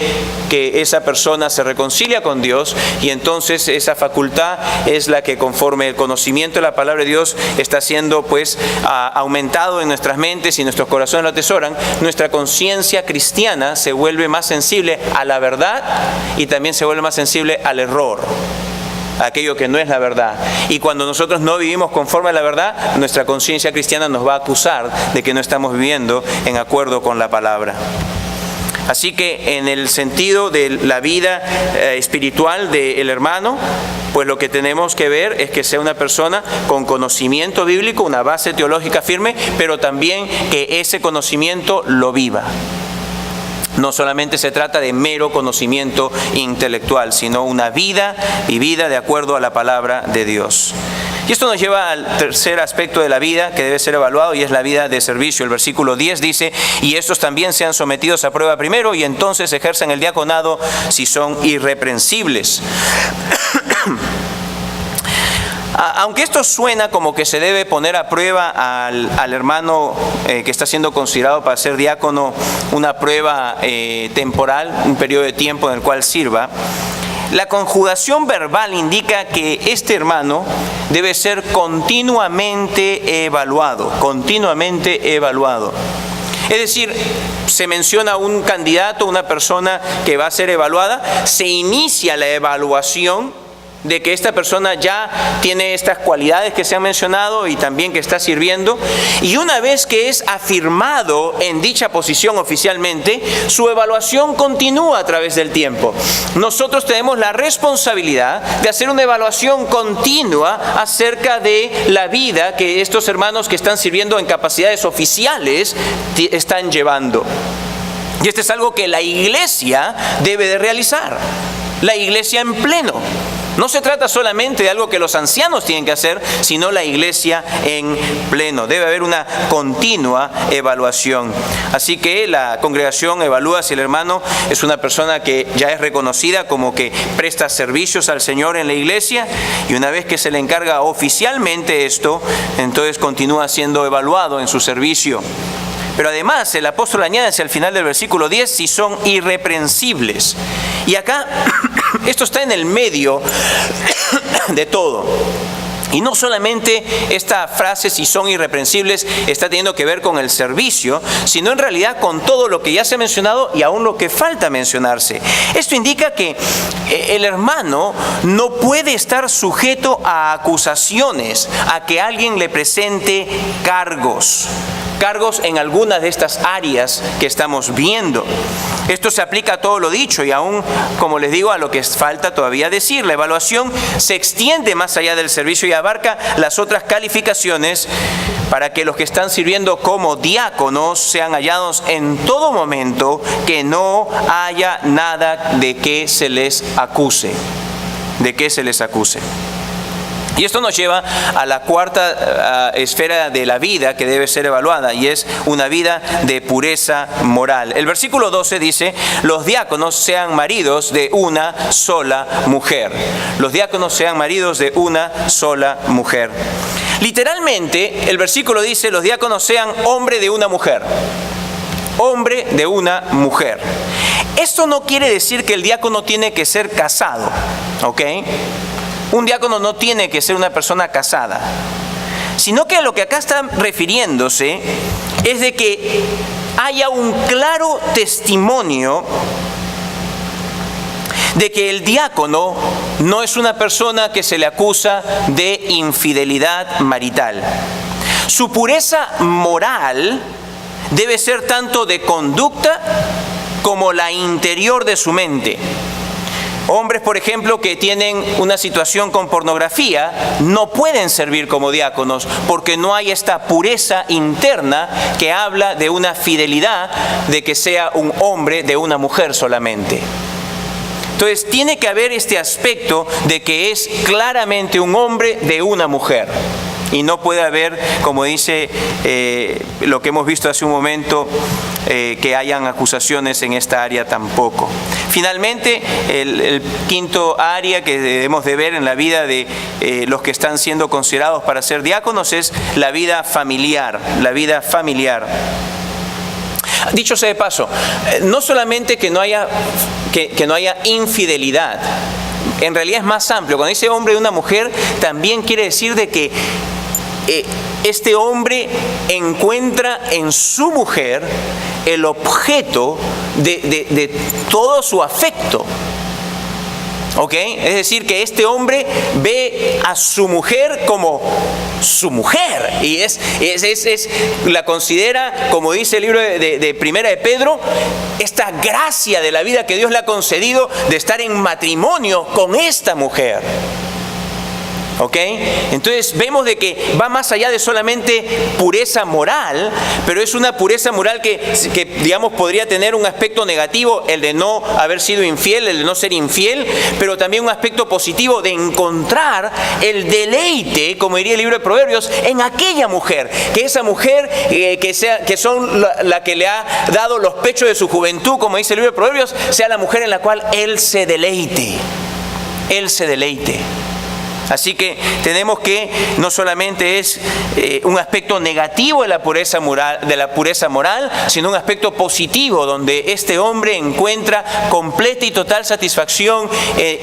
que esa persona se reconcilia con Dios, y entonces esa facultad es la que, conforme el conocimiento de la palabra de Dios está siendo pues aumentado en nuestras mentes y nuestros corazones lo atesoran, nuestra conciencia cristiana se vuelve más sensible a la verdad y también se vuelve más sensible al error, aquello que no es la verdad. Y cuando nosotros no vivimos conforme a la verdad, nuestra conciencia cristiana nos va a acusar de que no estamos viviendo en acuerdo con la palabra. Así que en el sentido de la vida espiritual del hermano, pues lo que tenemos que ver es que sea una persona con conocimiento bíblico, una base teológica firme, pero también que ese conocimiento lo viva. No solamente se trata de mero conocimiento intelectual, sino una vida vivida de acuerdo a la palabra de Dios. Y esto nos lleva al tercer aspecto de la vida que debe ser evaluado, y es la vida de servicio. El versículo 10 dice: y estos también sean sometidos a prueba primero, y entonces ejerzan el diaconado si son irreprensibles. Aunque esto suena como que se debe poner a prueba al hermano que está siendo considerado para ser diácono, una prueba temporal, un periodo de tiempo en el cual sirva, la conjugación verbal indica que este hermano debe ser continuamente evaluado, continuamente evaluado. Es decir, se menciona un candidato, una persona que va a ser evaluada, se inicia la evaluación de que esta persona ya tiene estas cualidades que se han mencionado y también que está sirviendo, y una vez que es afirmado en dicha posición oficialmente, su evaluación continúa a través del tiempo. Nosotros tenemos la responsabilidad de hacer una evaluación continua acerca de la vida que estos hermanos que están sirviendo en capacidades oficiales están llevando. Y esto es algo que la iglesia debe de realizar, la iglesia en pleno. No se trata solamente de algo que los ancianos tienen que hacer, sino la iglesia en pleno. Debe haber una continua evaluación. Así que la congregación evalúa si el hermano es una persona que ya es reconocida como que presta servicios al Señor en la iglesia, y una vez que se le encarga oficialmente esto, entonces continúa siendo evaluado en su servicio. Pero además el apóstol añade hacia el final del versículo 10, si son irreprensibles. Y acá esto está en el medio de todo. Y no solamente esta frase, si son irreprensibles, está teniendo que ver con el servicio, sino en realidad con todo lo que ya se ha mencionado y aún lo que falta mencionarse. Esto indica que el hermano no puede estar sujeto a acusaciones, a que alguien le presente cargos en algunas de estas áreas que estamos viendo. Esto se aplica a todo lo dicho y aún, como les digo, a lo que falta todavía decir. La evaluación se extiende más allá del servicio y abarca las otras calificaciones para que los que están sirviendo como diáconos sean hallados en todo momento, que no haya nada de que se les acuse. Y esto nos lleva a la cuarta esfera de la vida que debe ser evaluada, y es una vida de pureza moral. El versículo 12 dice: los diáconos sean maridos de una sola mujer. Los diáconos sean maridos de una sola mujer. Literalmente, el versículo dice: los diáconos sean hombre de una mujer. Hombre de una mujer. Esto no quiere decir que el diácono tiene que ser casado, ¿ok? Un diácono no tiene que ser una persona casada, sino que a lo que acá está refiriéndose es de que haya un claro testimonio de que el diácono no es una persona que se le acusa de infidelidad marital. Su pureza moral debe ser tanto de conducta como la interior de su mente. Hombres, por ejemplo, que tienen una situación con pornografía, no pueden servir como diáconos porque no hay esta pureza interna que habla de una fidelidad, de que sea un hombre de una mujer solamente. Entonces, tiene que haber este aspecto de que es claramente un hombre de una mujer. Y no puede haber, como dice lo que hemos visto hace un momento, que hayan acusaciones en esta área tampoco. Finalmente, el quinto área que debemos de ver en la vida de los que están siendo considerados para ser diáconos es la vida familiar. La vida familiar. Dicho sea de paso, no solamente que no haya infidelidad. En realidad es más amplio. Cuando dice hombre de una mujer, también quiere decir de que este hombre encuentra en su mujer el objeto de todo su afecto. ¿Ok? Es decir, que este hombre ve a su mujer como su mujer y la considera, como dice el libro de Primera de Pedro, esta gracia de la vida que Dios le ha concedido de estar en matrimonio con esta mujer. ¿Ok? Entonces vemos de que va más allá de solamente pureza moral, pero es una pureza moral que digamos podría tener un aspecto negativo, el de no haber sido infiel, el de no ser infiel, pero también un aspecto positivo de encontrar el deleite, como diría el libro de Proverbios, en aquella mujer, que esa mujer que son la que le ha dado los pechos de su juventud, como dice el libro de Proverbios, sea la mujer en la cual él se deleite. Él se deleite. Así que tenemos que no solamente es un aspecto negativo de la pureza moral, sino un aspecto positivo donde este hombre encuentra completa y total satisfacción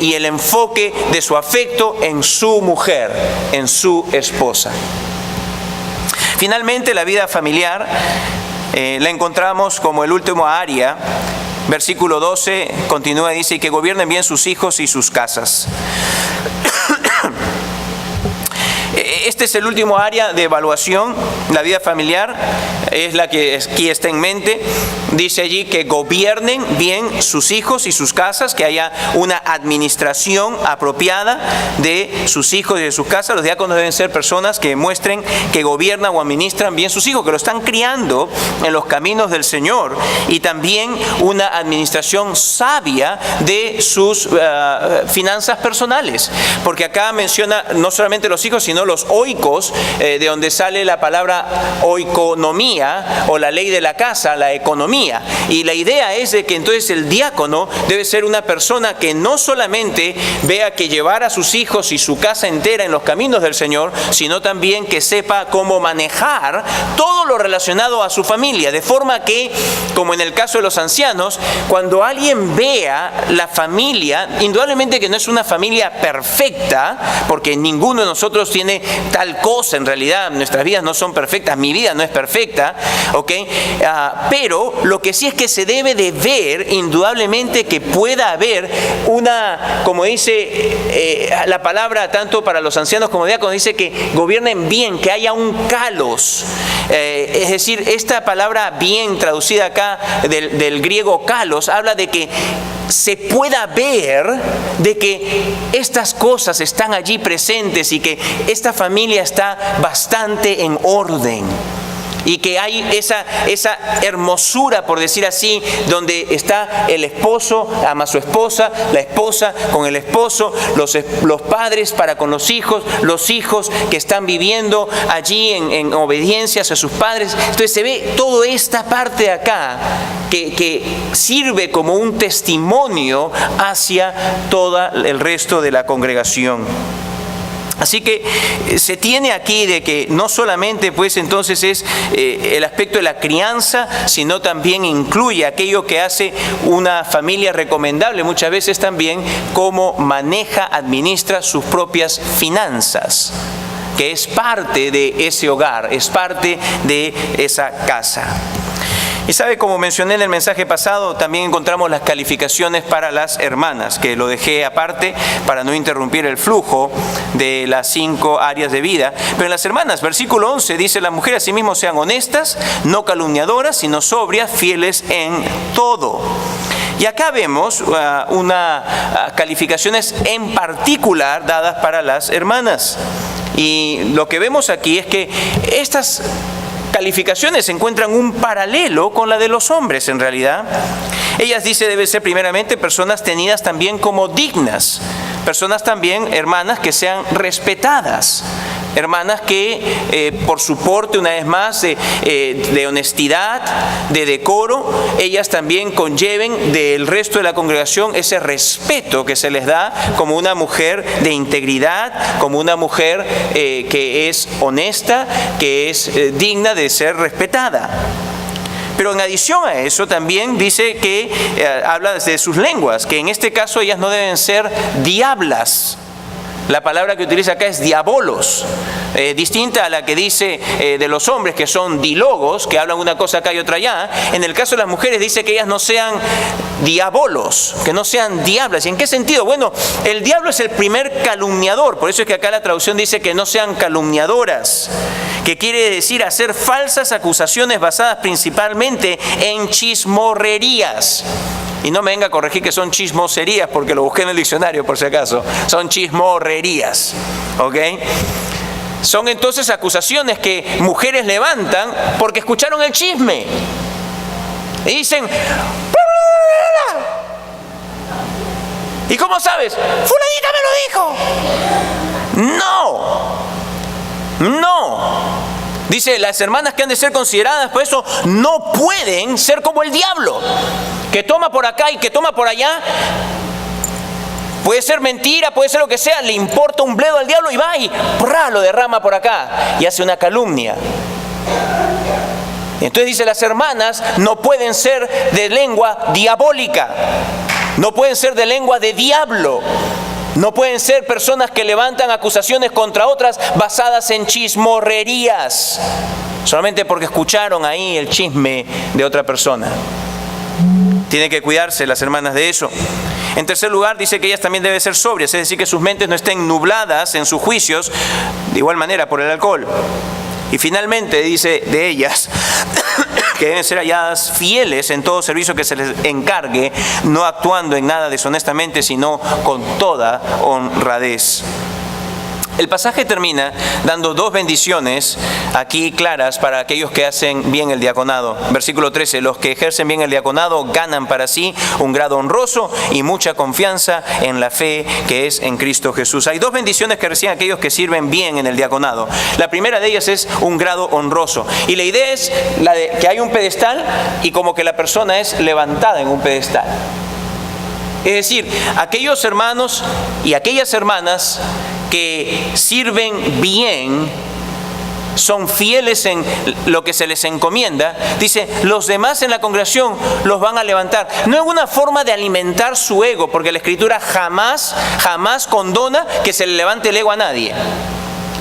y el enfoque de su afecto en su mujer, en su esposa. Finalmente, la vida familiar la encontramos como el último área. Versículo 12 continúa y dice: y que gobiernen bien sus hijos y sus casas. Este es el último área de evaluación. La vida familiar es la que aquí está en mente. Dice allí que gobiernen bien sus hijos y sus casas, que haya una administración apropiada de sus hijos y de sus casas. Los diáconos deben ser personas que muestren que gobiernan o administran bien sus hijos, que lo están criando en los caminos del Señor, y también una administración sabia de sus finanzas personales, porque acá menciona no solamente los hijos, sino los oikos, de donde sale la palabra oikonomía, o la ley de la casa, la economía. Y la idea es de que entonces el diácono debe ser una persona que no solamente vea que llevar a sus hijos y su casa entera en los caminos del Señor, sino también que sepa cómo manejar todo lo relacionado a su familia, de forma que, como en el caso de los ancianos, cuando alguien vea la familia, indudablemente que no es una familia perfecta, porque ninguno de nosotros tiene tal cosa, en realidad nuestras vidas no son perfectas, mi vida no es perfecta, ¿ok? Pero lo que sí es que se debe de ver indudablemente que pueda haber una, como dice la palabra tanto para los ancianos como diáconos, dice que gobiernen bien, que haya un kalos. Es decir, esta palabra bien traducida acá del griego kalos habla de que se pueda ver de que estas cosas están allí presentes y que esta familia está bastante en orden. Y que hay esa hermosura, por decir así, donde está el esposo, ama a su esposa, la esposa con el esposo, los padres para con los hijos que están viviendo allí en obediencia hacia sus padres. Entonces se ve toda esta parte de acá que sirve como un testimonio hacia todo el resto de la congregación. Así que se tiene aquí de que no solamente pues entonces es el aspecto de la crianza, sino también incluye aquello que hace una familia recomendable muchas veces también, cómo maneja, administra sus propias finanzas, que es parte de ese hogar, es parte de esa casa. Y sabe, como mencioné en el mensaje pasado, también encontramos las calificaciones para las hermanas, que lo dejé aparte para no interrumpir el flujo de las 5 áreas de vida. Pero en las hermanas, versículo 11, dice: las mujeres asimismo sean honestas, no calumniadoras, sino sobrias, fieles en todo. Y acá vemos unas calificaciones en particular dadas para las hermanas. Y lo que vemos aquí es que estas calificaciones encuentran un paralelo con la de los hombres en realidad. Ellas, dice, deben ser primeramente personas tenidas también como dignas, personas también, hermanas, que sean respetadas, hermanas que por su porte, una vez más, de honestidad, de decoro, ellas también conlleven del resto de la congregación ese respeto que se les da como una mujer de integridad, como una mujer que es honesta, que es digna de ser respetada. Pero en adición a eso también dice que habla de sus lenguas, que en este caso ellas no deben ser diablas. La palabra que utiliza acá es diabolos, distinta a la que dice de los hombres, que son dilogos, que hablan una cosa acá y otra allá. En el caso de las mujeres dice que ellas no sean diabolos, que no sean diablas. ¿Y en qué sentido? Bueno, el diablo es el primer calumniador, por eso es que acá la traducción dice que no sean calumniadoras, que quiere decir hacer falsas acusaciones basadas principalmente en chismorrerías. Y no me venga a corregir que son chismoserías, porque lo busqué en el diccionario por si acaso. Son chismorrerías, ¿ok? Son entonces acusaciones que mujeres levantan porque escucharon el chisme. Y dicen: ¿y cómo sabes? ¡Fulanita me lo dijo! No. Dice, las hermanas que han de ser consideradas por eso no pueden ser como el diablo, que toma por acá y que toma por allá. Puede ser mentira, puede ser lo que sea, le importa un bledo al diablo y va y lo derrama por acá y hace una calumnia. Entonces dice, las hermanas no pueden ser de lengua diabólica, no pueden ser de lengua de diablo. No pueden ser personas que levantan acusaciones contra otras basadas en chismorrerías, solamente porque escucharon ahí el chisme de otra persona. Tienen que cuidarse las hermanas de eso. En tercer lugar, dice que ellas también deben ser sobrias, es decir, que sus mentes no estén nubladas en sus juicios, de igual manera por el alcohol. Y finalmente dice de ellas que deben ser halladas fieles en todo servicio que se les encargue, no actuando en nada deshonestamente, sino con toda honradez. El pasaje termina dando dos bendiciones aquí claras para aquellos que hacen bien el diaconado. Versículo 13, los que ejercen bien el diaconado ganan para sí un grado honroso y mucha confianza en la fe que es en Cristo Jesús. Hay dos bendiciones que reciben aquellos que sirven bien en el diaconado. La primera de ellas es un grado honroso. Y la idea es la de que hay un pedestal y como que la persona es levantada en un pedestal. Es decir, aquellos hermanos y aquellas hermanas que sirven bien, son fieles en lo que se les encomienda, dice, los demás en la congregación los van a levantar. No es una forma de alimentar su ego, porque la Escritura jamás condona que se le levante el ego a nadie.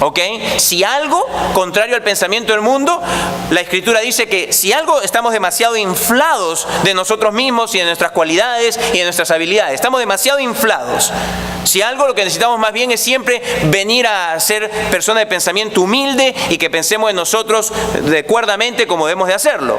¿Ok? Si algo, contrario al pensamiento del mundo, la Escritura dice que si algo estamos demasiado inflados de nosotros mismos y de nuestras cualidades y de nuestras habilidades, estamos demasiado inflados. Si algo, lo que necesitamos más bien es siempre venir a ser persona de pensamiento humilde y que pensemos en nosotros cuerdamente como debemos de hacerlo.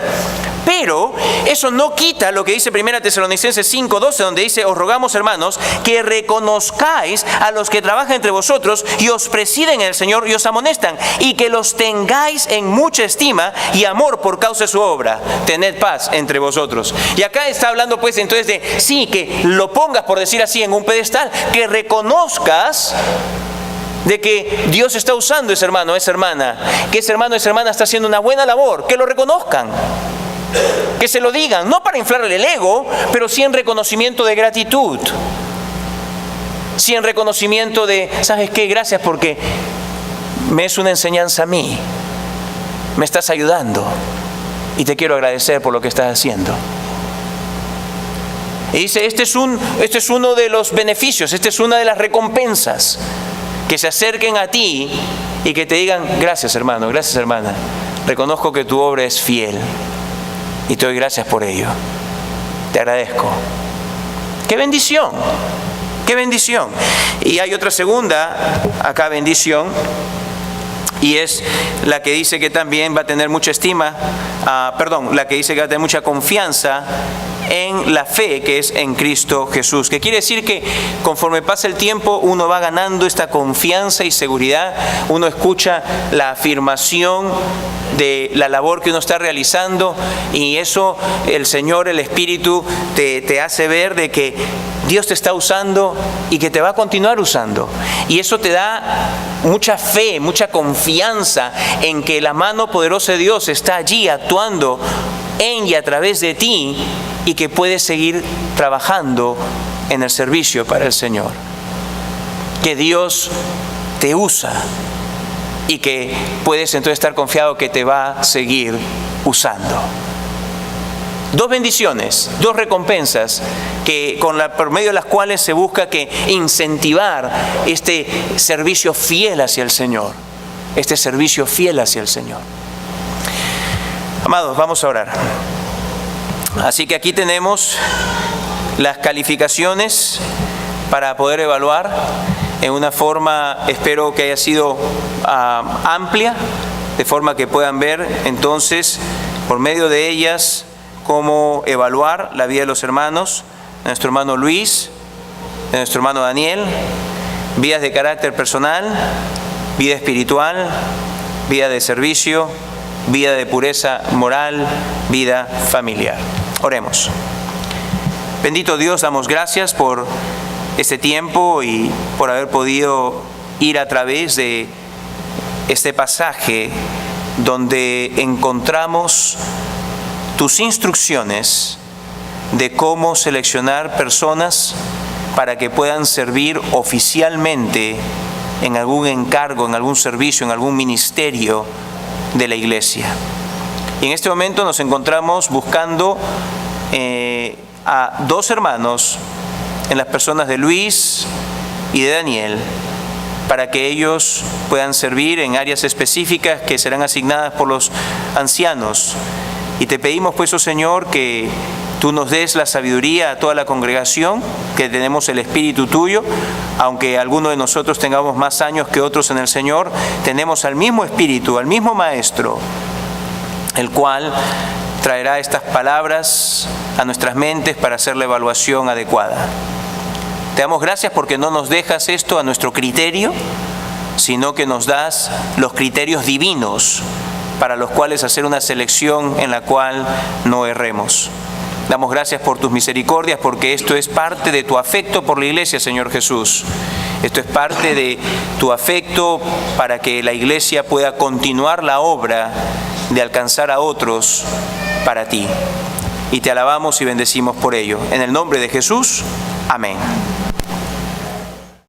Pero eso no quita lo que dice 1 Tesalonicenses 5:12, donde dice, os rogamos, hermanos, que reconozcáis a los que trabajan entre vosotros y os presiden en el Señor y os amonestan, y que los tengáis en mucha estima y amor por causa de su obra. Tened paz entre vosotros. Y acá está hablando pues entonces de, sí, que lo pongas, por decir así, en un pedestal, que reconozcas de que Dios está usando ese hermano, esa hermana, que ese hermano, esa hermana está haciendo una buena labor, que lo reconozcan. Que se lo digan, no para inflarle el ego, pero sí en reconocimiento de gratitud. Sí en reconocimiento de, ¿sabes qué? Gracias porque me es una enseñanza a mí. Me estás ayudando y te quiero agradecer por lo que estás haciendo. Y dice, este es uno de los beneficios, esta es una de las recompensas. Que se acerquen a ti y que te digan, gracias hermano, gracias hermana. Reconozco que tu obra es fiel. Y te doy gracias por ello. Te agradezco. ¡Qué bendición! ¡Qué bendición! Y hay otra segunda, acá bendición, y es la que dice que también va a tener mucha estima, la que dice que va a tener mucha confianza en la fe que es en Cristo Jesús. Que quiere decir que conforme pasa el tiempo uno va ganando esta confianza y seguridad, uno escucha la afirmación de la labor que uno está realizando y eso el Señor, el Espíritu te hace ver de que Dios te está usando y que te va a continuar usando. Y eso te da mucha fe, mucha confianza en que la mano poderosa de Dios está allí actuando en y a través de ti y que puedes seguir trabajando en el servicio para el Señor. Que Dios te usa y que puedes entonces estar confiado que te va a seguir usando. Dos bendiciones, dos recompensas por medio de las cuales se busca que incentivar este servicio fiel hacia el Señor. Este servicio fiel hacia el Señor. Amados, vamos a orar. Así que aquí tenemos las calificaciones para poder evaluar en una forma, espero que haya sido amplia, de forma que puedan ver entonces por medio de ellas cómo evaluar la vida de los hermanos, de nuestro hermano Luis, de nuestro hermano Daniel, vidas de carácter personal, vida espiritual, vida de servicio, vida de pureza moral, vida familiar. Oremos. Bendito Dios, damos gracias por este tiempo y por haber podido ir a través de este pasaje donde encontramos tus instrucciones de cómo seleccionar personas para que puedan servir oficialmente en algún encargo, en algún servicio, en algún ministerio de la iglesia. Y en este momento nos encontramos buscando a dos hermanos en las personas de Luis y de Daniel para que ellos puedan servir en áreas específicas que serán asignadas por los ancianos Y te pedimos pues, oh Señor, que tú nos des la sabiduría a toda la congregación, que tenemos el Espíritu tuyo, aunque algunos de nosotros tengamos más años que otros en el Señor, tenemos al mismo Espíritu, al mismo Maestro, el cual traerá estas palabras a nuestras mentes para hacer la evaluación adecuada. Te damos gracias porque no nos dejas esto a nuestro criterio, sino que nos das los criterios divinos para los cuales hacer una selección en la cual no erremos. Damos gracias por tus misericordias, porque esto es parte de tu afecto por la iglesia, Señor Jesús. Esto es parte de tu afecto para que la iglesia pueda continuar la obra de alcanzar a otros para ti. Y te alabamos y bendecimos por ello. En el nombre de Jesús, amén.